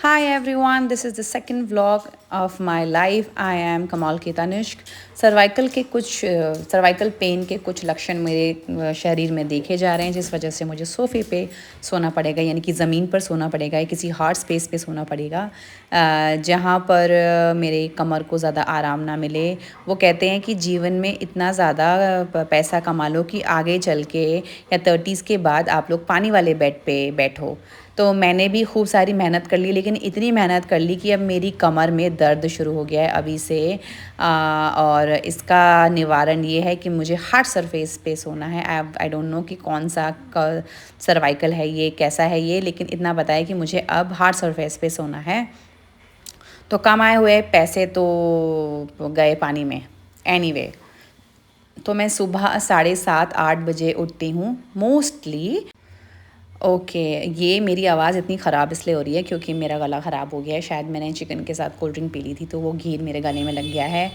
Hi everyone, this is the second vlog of my life. I am कमाल की Tanishq. Cervical pain के कुछ लक्षण मेरे शरीर में देखे जा रहे हैं, जिस वजह से मुझे सोफ़े पे सोना पड़ेगा, यानी कि ज़मीन पर सोना पड़ेगा या किसी हार्ड स्पेस पे सोना पड़ेगा जहाँ पर मेरे कमर को ज़्यादा आराम ना मिले। वो कहते हैं कि जीवन में इतना ज़्यादा पैसा कमा लो कि आगे चल के या 30s के बाद आप लोग पानी वाले बेड पे बैठो। तो मैंने भी खूब सारी मेहनत कर ली, लेकिन इतनी मेहनत कर ली कि अब मेरी कमर में दर्द शुरू हो गया है अभी से। और इसका निवारण ये है कि मुझे हार्ड सरफेस पे सोना है। आई डोंट नो कि कौन सा सर्वाइकल है ये, कैसा है ये, लेकिन इतना पता है कि मुझे अब हार्ड सरफेस पे सोना है। तो कमाए हुए पैसे तो गए पानी में। एनीवे, तो मैं सुबह 7:30-8 बजे उठती हूँ मोस्टली। ओके, ये मेरी आवाज़ इतनी ख़राब इसलिए हो रही है क्योंकि मेरा गला ख़राब हो गया है। शायद मैंने चिकन के साथ कोल्ड ड्रिंक पी ली थी, तो वो घी मेरे गले में लग गया है।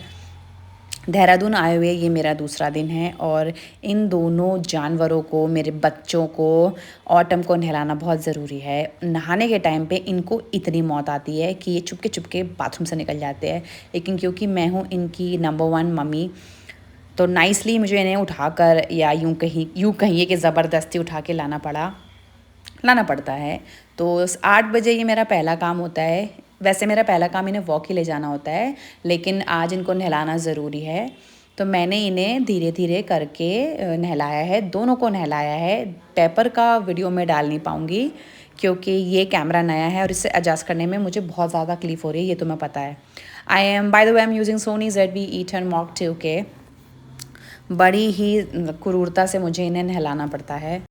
देहरादून आए हुए ये मेरा दूसरा दिन है और इन दोनों जानवरों को, मेरे बच्चों को, ऑटम को नहलाना बहुत ज़रूरी है। नहाने के टाइम पे इनको इतनी मौत आती है कि ये चुपके चुपके बाथरूम से निकल जाते हैं, लेकिन क्योंकि मैं हूँ इनकी नंबर 1 मम्मी, तो नाइसली मुझे इन्हें उठाकर, या यूँ कहिए कि ज़बरदस्ती उठा के लाना पड़ता है। तो 8 बजे ये मेरा पहला काम होता है। वैसे मेरा पहला काम इन्हें वॉक ही ले जाना होता है, लेकिन आज इनको नहलाना ज़रूरी है, तो मैंने इन्हें धीरे धीरे करके नहलाया है। दोनों को नहलाया है। पेपर का वीडियो में डाल नहीं पाऊँगी क्योंकि ये कैमरा नया है और इसे एडजस्ट करने में मुझे बहुत ज़्यादा तकलीफ़ हो रही है, ये तुम्हें पता है। By the way, I am using Sony ZV-E10 Mark II के। बड़ी ही क्रूरता से मुझे इन्हें नहलाना पड़ता है।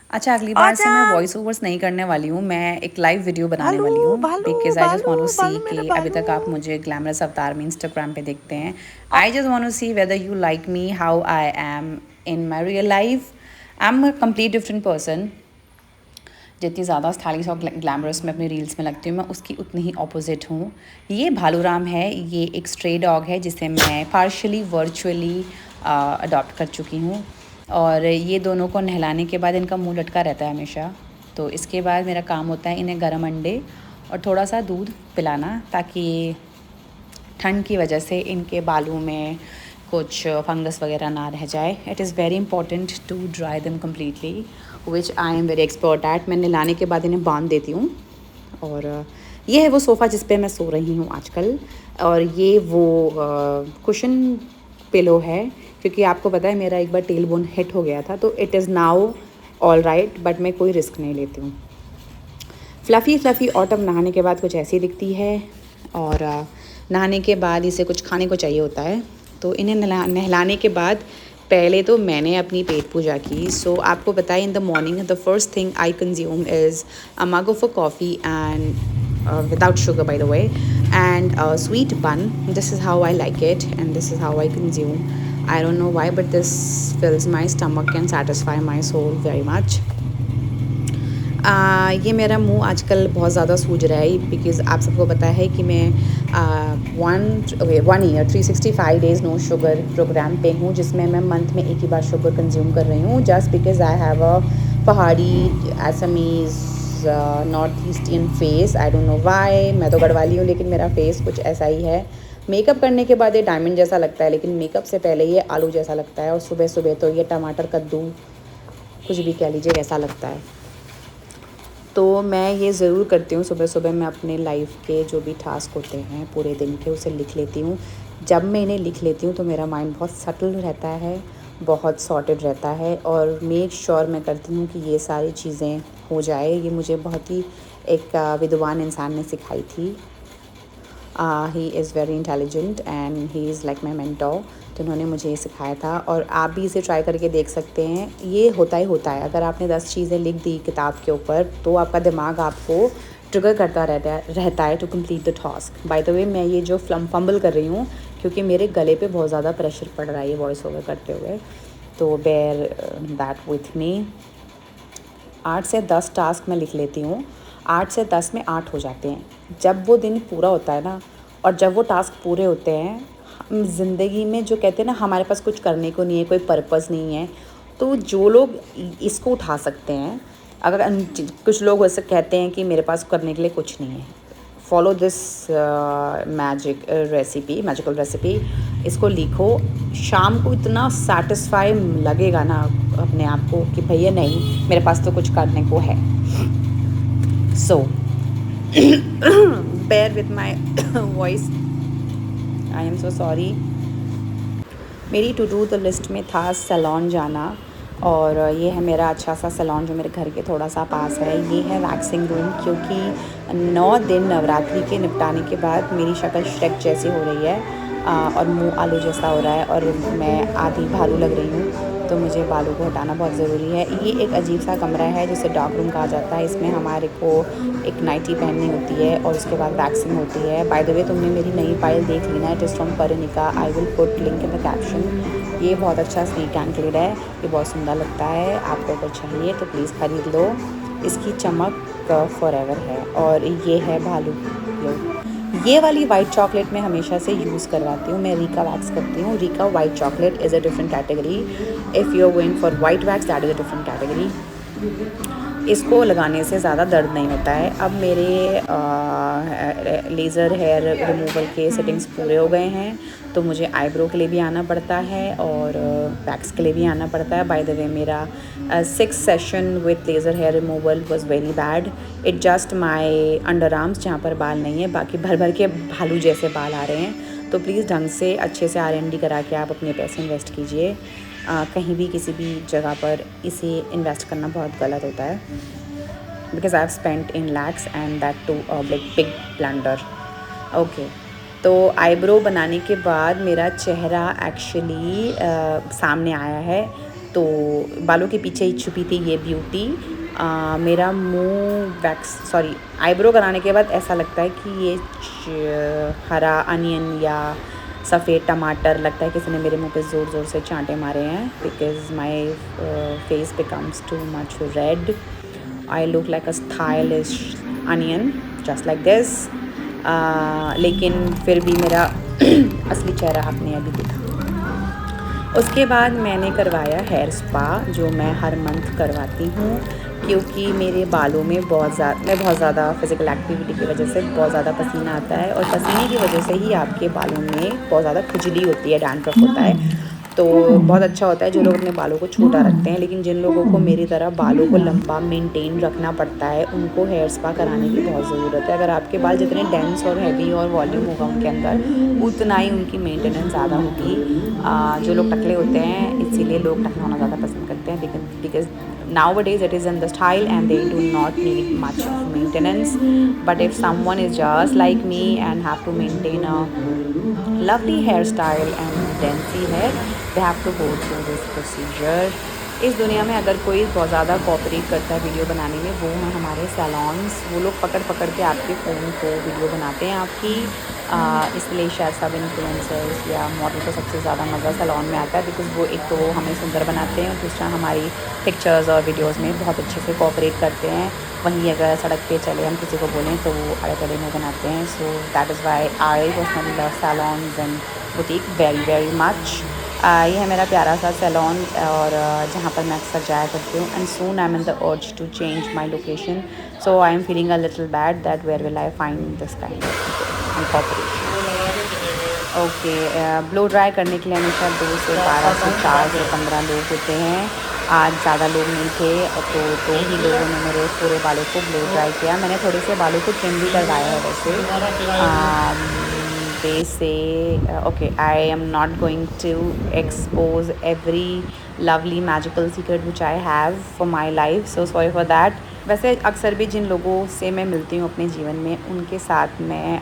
अच्छा, अगली बार से मैं आजा। वॉइस ओवर्स नहीं करने वाली हूँ, मैं एक लाइव वीडियो बनाने भालू वाली हूँ, भालू बिकॉज़ आई जस्ट भालू वांट टू सी भालू मेरा कि अभी भालू। तक आप मुझे ग्लैमरस अवतार में इंस्टाग्राम पे देखते हैं। Ah, I just want to see whether you like me how I am in my real life. I am a complete different person. जितनी ज़्यादा स्टाइलिश और ग्लैमरस में अपनी रील्स में लगती हूँ, मैं उसकी उतनी ही ऑपोजिट हूँ। ये भालूराम है, ये एक स्ट्रे डॉग है जिसे मैं पार्शली वर्चुअली अडॉप्ट कर चुकी हूँ। और ये दोनों को नहलाने के बाद इनका मुंह लटका रहता है हमेशा। तो इसके बाद मेरा काम होता है इन्हें गर्म अंडे और थोड़ा सा दूध पिलाना, ताकि ठंड की वजह से इनके बालों में कुछ फंगस वगैरह ना रह जाए। It is very important to dry them completely, which I am very expert at. मैं नहलाने के बाद इन्हें बांध देती हूँ। और ये है वो सोफ़ा जिस पे मैं सो रही हूँ आजकल, और ये वो कुशन पिलो है, क्योंकि आपको पता है मेरा एक बार टेल बोन हिट हो गया था। तो it is now all right, but मैं कोई रिस्क नहीं लेती हूँ। फ्लफ़ी फ्लफ़ी ऑटम नहाने के बाद कुछ ऐसी दिखती है। और नहाने के बाद इसे कुछ खाने को चाहिए होता है, तो इन्हें नहलाने के बाद पहले तो मैंने अपनी पेट पूजा की। सो आपको पता है, in the morning the first thing I consume is a mug of a coffee and without sugar by the way, and a sweet bun. This is how I like it and this is how I consume. I don't know why, but this fills my stomach and satisfy my soul very much. ये मेरा मुंह आजकल बहुत ज़्यादा सूज रहा है, because आप सबको पता है कि मैं 1 year 365 days no sugar programme पे हूँ, जिसमें मैं मंथ में एक ही बार शुगर कंज्यूम कर रही हूँ, just because I have a Pahadi Assamese north eastian face. I don't know why. मैं तो गढ़वाली हूँ, लेकिन मेरा फेस कुछ ऐसा ही है। मेकअप करने के बाद ये डायमंड जैसा लगता है, लेकिन मेकअप से पहले ये आलू जैसा लगता है, और सुबह सुबह तो ये टमाटर कद्दू कुछ भी कह लीजिए कैसा लगता है। तो मैं ये ज़रूर करती हूँ, सुबह सुबह मैं अपने लाइफ के जो भी टास्क होते हैं पूरे दिन के, उसे लिख लेती हूँ। जब मैं इन्हें लिख लेती हूँ तो मेरा माइंड बहुत सटल रहता है, बहुत सॉर्टेड रहता है, और मेक श्योर मैं करती हूँ कि ये सारी चीज़ें हो जाए। ये मुझे बहुत ही एक विद्वान इंसान ने सिखाई थी। He is very intelligent and he is like my mentor. तो उन्होंने मुझे ये सिखाया था, और आप भी इसे ट्राई करके देख सकते हैं। ये होता ही होता है, अगर आपने 10 चीज़ें लिख दी किताब के ऊपर, तो आपका दिमाग आपको ट्रिगर करता रहता है to complete the task. By the way, मैं ये जो फंबल कर रही हूँ क्योंकि मेरे गले पे बहुत ज़्यादा प्रेशर पड़ रहा है ये वॉइस ओवर करते हुए, तो बेयर दैट विथ मी। 8 से 10 टास्क मैं लिख लेती हूँ। 8 से 10 में 8 हो जाते हैं। जब वो दिन पूरा होता है ना, और जब वो टास्क पूरे होते हैं, हम ज़िंदगी में जो कहते हैं ना, हमारे पास कुछ करने को नहीं है, कोई पर्पस नहीं है, तो जो लोग इसको उठा सकते हैं, अगर कुछ लोग वैसे कहते हैं कि मेरे पास करने के लिए कुछ नहीं है, फॉलो दिस मैजिकल रेसिपी, इसको लिखो, शाम को इतना सेटिस्फाई लगेगा ना अपने आप को कि भैया नहीं, मेरे पास तो कुछ करने को है। सो bear with my voice, I am so sorry। मेरी टू डू द लिस्ट में था सैलून जाना, और ये है मेरा अच्छा सा सैलून जो मेरे घर के थोड़ा सा पास है। ये है वैक्सिंग रूम, क्योंकि 9 दिन नवरात्रि के निपटाने के बाद मेरी शक्ल श्रेक जैसी हो रही है और मुंह आलू जैसा हो रहा है और मैं आधी भालू लग रही हूँ, तो मुझे बालों को हटाना बहुत ज़रूरी है। ये एक अजीब सा कमरा है जिसे डार्क रूम कहा जाता है। इसमें हमारे को एक नाइटी पहननी होती है और उसके बाद वैक्सिंग होती है। बाय द वे, तुमने मेरी नई पायल देख ली ना, it is from Parinika, I will put link in the caption. ये बहुत अच्छा स्नेक एंकलेट है, ये बहुत सुंदर लगता है। आपको अगर चाहिए तो प्लीज़ ख़रीद लो, इसकी चमक फॉरएवर है। और ये है भालू। ये वाली वाइट चॉकलेट मैं हमेशा से यूज़ करवाती हूँ, मैं रीका वैक्स करती हूँ। Rica white chocolate is a different category, if you are going for white wax that is a different category. इसको लगाने से ज़्यादा दर्द नहीं होता है। अब मेरे लेज़र हेयर रिमूवल के सेटिंग्स पूरे हो गए हैं, तो मुझे आईब्रो के लिए भी आना पड़ता है और वैक्स के लिए भी आना पड़ता है। बाय द वे, मेरा 6 session with laser hair removal was very bad. It just my underarms जहाँ पर बाल नहीं है, बाकी भर भर के भालू जैसे बाल आ रहे हैं। तो प्लीज़ ढंग से अच्छे से R&D करा के आप अपने पैसे इन्वेस्ट कीजिए। कहीं भी किसी भी जगह पर इसे इन्वेस्ट करना बहुत गलत होता है, because I have spent in lakhs and that too big blunder. Okay, तो आईब्रो बनाने के बाद मेरा चेहरा एक्चुअली सामने आया है। तो बालों के पीछे ही छुपी थी ये ब्यूटी। मेरा मुंह आईब्रो कराने के बाद ऐसा लगता है कि ये हरा अनियन या सफ़ेद टमाटर लगता है किसी ने मेरे मुंह पे ज़ोर ज़ोर से चांटे मारे हैं, because my face becomes too much red. I look like a stylish onion just like this. लेकिन फिर भी मेरा असली चेहरा आपने अभी देखा। उसके बाद मैंने करवाया हेयर स्पा, जो मैं हर मंथ करवाती हूँ, क्योंकि मेरे बालों में मैं बहुत ज़्यादा फिज़िकल एक्टिविटी की वजह से बहुत ज़्यादा पसीना आता है, और पसीने की वजह से ही आपके बालों में बहुत ज़्यादा खुजली होती है, डैंड्रफ होता है। तो बहुत अच्छा होता है जो लोग अपने बालों को छोटा रखते हैं, लेकिन जिन लोगों को मेरी तरह बालों को लंबा मेंटेन रखना पड़ता है, उनको हेयर स्पा कराने की बहुत ज़रूरत है। अगर आपके बाल जितने डेंस और हैवी और वॉल्यूम होगा उनके अंदर, उतना ही उनकी मेंटेनेंस ज़्यादा होगी। जो लोग टकले होते हैं, इसीलिए लोग टकला होना ज़्यादा पसंद करते हैं, because nowadays it is in the style and they do not need much of maintenance. But if someone is just like me and have to maintain a lovely hairstyle and densy hair, they have to go through this procedure. इस दुनिया में अगर कोई बहुत ज़्यादा cooperate करता है video बनाने में, वो हैं हमारे सैलॉन्स। वो लोग पकड़ पकड़ के आपके फ़ोन को वीडियो बनाते हैं आपकी। इसलिए शायद सब इन्फ्लुएंसर्स या मॉडल को सबसे ज़्यादा मज़ा सैलॉन में आता है, बिकॉज़ वो एक तो वो हमें सुंदर बनाते हैं और दूसरा हमारी पिक्चर्स और वीडियोज़ में बहुत अच्छे से कोऑपरेट करते हैं। वहीं अगर सड़क पे चले हम किसी को बोलें तो वो अड़े तड़े में बनाते हैं। So that is why I personally love salons and boutique very very much. ये है मेरा प्यारा सा सैलून, और जहाँ पर मैं अक्सर जाया करती हूँ। And soon I am in the urge to change my location, so I am feeling a little bad that where will I find this kind of cooperation. Okay, blow dry करने के लिए हमेशा 2 से 12 से 4 से 15 लोग होते हैं। आज ज़्यादा लोग नहीं थे, तो 2 ही लोगों ने मेरे पूरे बालों को ब्लो ड्राई किया। मैंने थोड़े से बालों को ट्रिम भी करवाया है वैसे। they say okay, I am not going to expose every lovely magical secret which I have for my life, so sorry for that. वैसे अक्सर भी जिन लोगों से मैं मिलती हूँ अपने जीवन में, उनके साथ मैं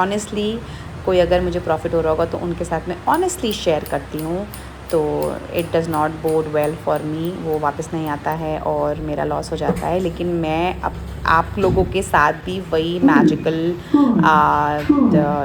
ऑनेस्टली कोई अगर मुझे प्रॉफिट हो रहा होगा तो उनके साथ मैं ऑनेस्टली शेयर करती हूँ। तो it does not bode well for me, वो वापस नहीं आता है और मेरा लॉस हो जाता है। लेकिन मैं आप लोगों के साथ भी वही मैजिकल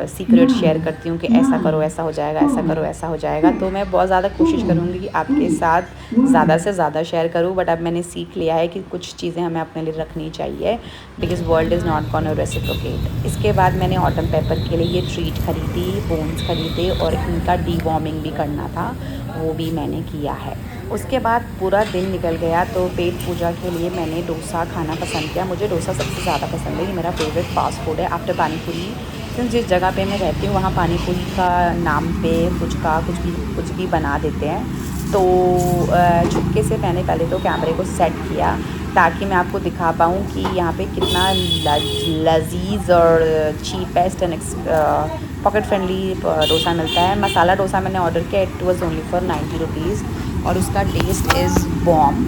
सीक्रेट शेयर करती हूँ कि ऐसा करो ऐसा हो जाएगा, ऐसा करो ऐसा हो जाएगा। तो मैं बहुत ज़्यादा कोशिश करूँगी कि आपके साथ ज़्यादा से ज़्यादा शेयर करूँ, बट अब मैंने सीख लिया है कि कुछ चीज़ें हमें अपने लिए रखनी चाहिए, because world is not gonna reciprocate. इसके बाद मैंने ऑटम पेपर के लिए ये ट्रीट खरीदी, बोन्स खरीदे, और इनका डीवॉर्मिंग भी करना था, वो भी मैंने किया है। उसके बाद पूरा दिन निकल गया, तो पेट पूजा के लिए मैंने डोसा खाना पसंद किया। मुझे डोसा सबसे ज़्यादा पसंद है, ये मेरा फेवरेट फास्ट फूड है आफ्टर पानी पूरी। सिंस जिस जगह पे मैं रहती हूँ वहाँ पानी पूरी का नाम पे कुछ भी बना देते हैं। तो चुपके से मैंने पहले तो कैमरे को सेट किया ताकि मैं आपको दिखा पाऊँ कि यहाँ पे कितना लजीज और cheapest and pocket friendly dosa मिलता है। मसाला डोसा मैंने ऑर्डर किया, it was only for 90 rupees और उसका टेस्ट इज़ बॉम।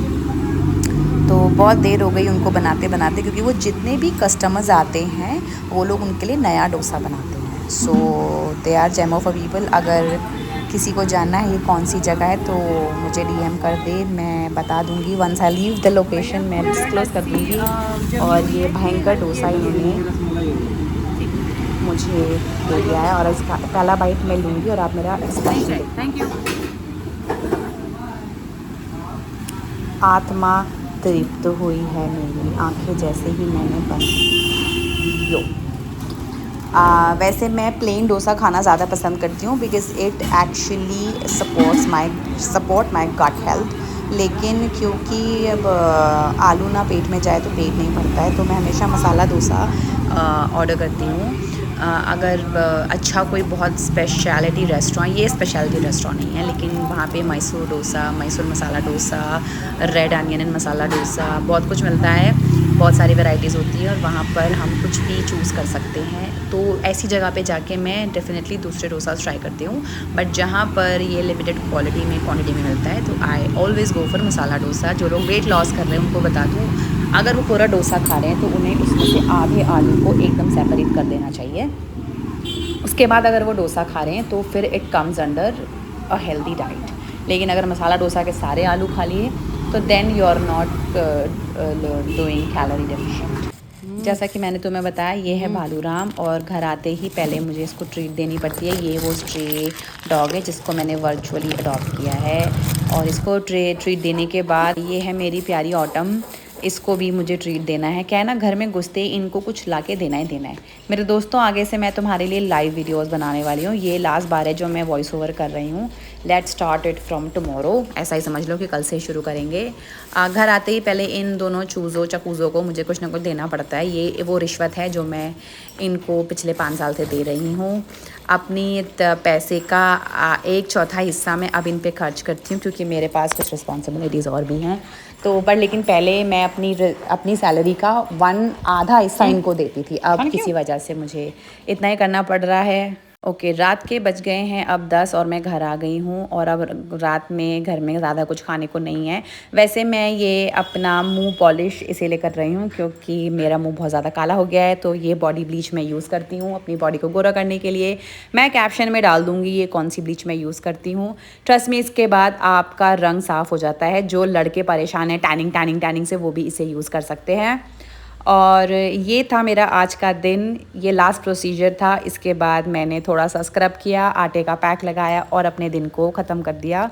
तो बहुत देर हो गई उनको बनाते बनाते, क्योंकि वो जितने भी कस्टमर्स आते हैं वो लोग उनके लिए नया डोसा बनाते हैं। So they are gem of a people. अगर किसी को जानना है ये कौन सी जगह है तो मुझे डीएम कर दे, मैं बता दूंगी। Once I leave the location मैं डिस्क्लोज़ कर दूंगी। और ये भयंकर डोसा इन्होंने मुझे दे दिया है और इसका पहला बाइट मैं लूँगी और आप मेरा एक्सप्रेशन। Thank you. आत्मा तृप्त हुई है मेरी, आंखें जैसे ही मैंने बंद यो। वैसे मैं प्लेन डोसा खाना ज़्यादा पसंद करती हूँ because it actually support my gut health. लेकिन क्योंकि अब आलू ना पेट में जाए तो पेट नहीं भरता है, तो मैं हमेशा मसाला डोसा ऑर्डर करती हूँ। अगर अच्छा कोई बहुत स्पेशलिटी रेस्टोरेंट, ये स्पेशलिटी रेस्टोरेंट नहीं है लेकिन वहाँ पे Mysore dosa, Mysore masala dosa, red onion and masala dosa बहुत कुछ मिलता है, बहुत सारी वैरायटीज़ होती है और वहाँ पर हम कुछ भी चूज़ कर सकते हैं। तो ऐसी जगह पे जाके मैं डेफ़िनेटली दूसरे डोसा ट्राई करती हूँ, बट जहाँ पर ये लिमिटेड क्वांटिटी में मिलता है तो I always go for masala dosa. जो लोग वेट लॉस कर रहे हैं उनको बता दूँ, अगर वो पूरा डोसा खा रहे हैं तो उन्हें उसमें से आधे आलू को एकदम सेपरेट कर देना चाहिए। उसके बाद अगर वो डोसा खा रहे हैं तो फिर it comes under a healthy diet. लेकिन अगर मसाला डोसा के सारे आलू खा लिए तो then you are not doing calorie deficient. जैसा कि मैंने तुम्हें बताया, ये है भालूराम और घर आते ही पहले मुझे इसको ट्रीट देनी पड़ती है। ये वो स्ट्रे डॉग है जिसको मैंने वर्चुअली अडॉप्ट किया है और इसको ट्रीट देने के बाद ये है मेरी प्यारी ऑटम, इसको भी मुझे ट्रीट देना है। क्या है ना, घर में घुसते ही इनको कुछ ला के देना ही देना है। मेरे दोस्तों, आगे से मैं तुम्हारे लिए लाइव वीडियोस बनाने वाली हूँ। ये लास्ट बार है जो मैं वॉइस ओवर कर रही हूँ। Let's start it from tomorrow, ऐसा ही समझ लो कि कल से ही शुरू करेंगे। घर आते ही पहले इन दोनों चकूज़ों को मुझे कुछ ना कुछ देना पड़ता है। ये वो रिश्वत है जो मैं इनको पिछले 5 साल से दे रही हूँ। अपनी पैसे का 1/4 हिस्सा मैं अब इन पे खर्च करती हूँ क्योंकि मेरे पास कुछ रिस्पॉन्सिबिलिटीज़ और भी हैं। तो पर लेकिन पहले मैं अपनी सैलरी का आधा हिस्सा इनको देती थी। अब किसी वजह से मुझे इतना ही करना पड़ रहा है। ओके, रात के बज गए हैं अब 10 और मैं घर आ गई हूँ और अब रात में घर में ज़्यादा कुछ खाने को नहीं है। वैसे मैं ये अपना मुंह पॉलिश इसीलिए कर रही हूँ क्योंकि मेरा मुंह बहुत ज़्यादा काला हो गया है, तो ये बॉडी ब्लीच मैं यूज़ करती हूँ अपनी बॉडी को गोरा करने के लिए। मैं कैप्शन में डाल दूँगी ये कौन सी ब्लीच मैं यूज़ करती हूँ। ट्रस्ट मी, इसके बाद आपका रंग साफ़ हो जाता है। जो लड़के परेशान हैं टैनिंग से, वो भी इसे यूज़ कर सकते हैं। और ये था मेरा आज का दिन, ये लास्ट प्रोसीजर था। इसके बाद मैंने थोड़ा सा स्क्रब किया, आटे का पैक लगाया और अपने दिन को ख़त्म कर दिया।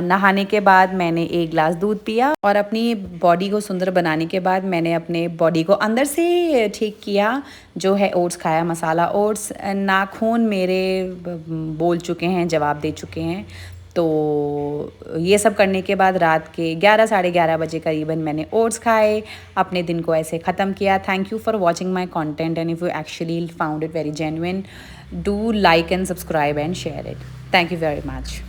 नहाने के बाद मैंने 1 ग्लास दूध पिया और अपनी बॉडी को सुंदर बनाने के बाद मैंने अपने बॉडी को अंदर से ठीक किया। जो है ओट्स खाया, मसाला ओट्स। नाखून मेरे बोल चुके हैं, जवाब दे चुके हैं। तो ये सब करने के बाद रात के 11 साढ़े 11 बजे करीबन मैंने ओट्स खाए, अपने दिन को ऐसे ख़त्म किया। Thank you for watching my content and if you actually found it very genuine, do like and subscribe and share it. Thank you very much.